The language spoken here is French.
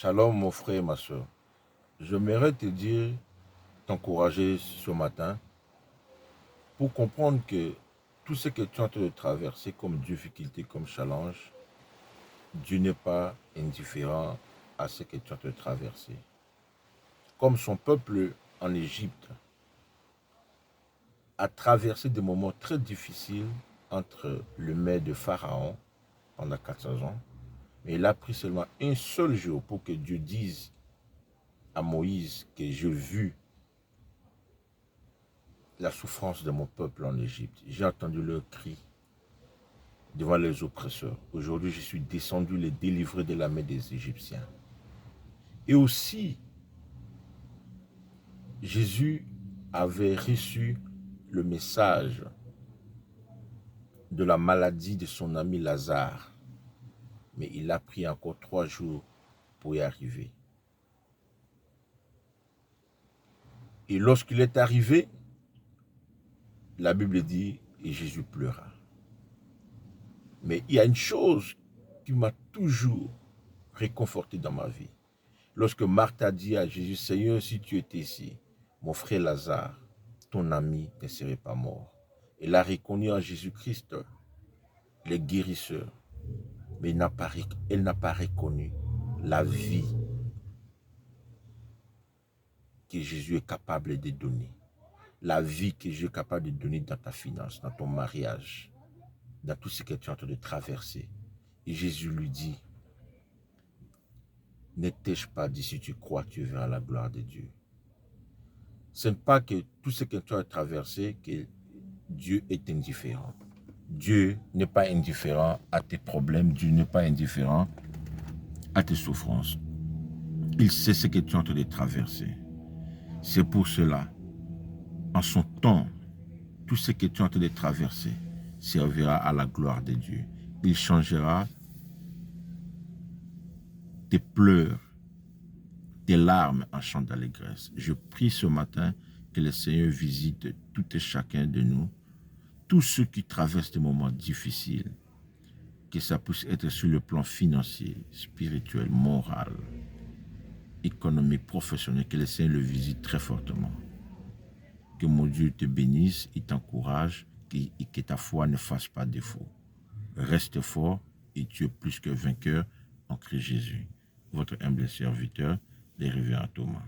Shalom mon frère et ma soeur. J'aimerais te dire, t'encourager ce matin pour comprendre que tout ce que tu es en train de traverser comme difficulté, comme challenge, Dieu n'est pas indifférent à ce que tu es en train de traverser. Comme son peuple en Égypte a traversé des moments très difficiles entre le maître de Pharaon pendant 400 ans, mais il a pris seulement un seul jour pour que Dieu dise à Moïse que j'ai vu la souffrance de mon peuple en Égypte. J'ai entendu leurs cris devant les oppresseurs. Aujourd'hui, je suis descendu les délivrer de la main des Égyptiens. Et aussi, Jésus avait reçu le message de la maladie de son ami Lazare. Mais il a pris encore 3 jours pour y arriver. Et lorsqu'il est arrivé, la Bible dit, et Jésus pleura. Mais il y a une chose qui m'a toujours réconforté dans ma vie. Lorsque Marthe a dit à Jésus, Seigneur, si tu étais ici, mon frère Lazare, ton ami, ne serait pas mort. Elle a reconnu en Jésus-Christ le guérisseur, mais elle n'a pas reconnu la vie que Jésus est capable de donner. La vie que Jésus est capable de donner dans ta finance, dans ton mariage, dans tout ce que tu es en train de traverser. Et Jésus lui dit, ne t'ai-je pas dit, si tu crois, tu verras la gloire de Dieu. Ce n'est pas que tout ce que tu as traversé, que Dieu est indifférent. Dieu n'est pas indifférent à tes problèmes, Dieu n'est pas indifférent à tes souffrances. Il sait ce que tu es en train de traverser. C'est pour cela, en son temps, tout ce que tu es en train de traverser servira à la gloire de Dieu. Il changera tes pleurs, tes larmes en chant d'allégresse. Je prie ce matin que le Seigneur visite tout et chacun de nous, tous ceux qui traversent des moments difficiles, que ça puisse être sur le plan financier, spirituel, moral, économique, professionnel, que le Seigneur le visite très fortement. Que mon Dieu te bénisse, il t'encourage et que ta foi ne fasse pas défaut. Reste fort et tu es plus que vainqueur en Christ Jésus. Votre humble serviteur, le révérend Thomas.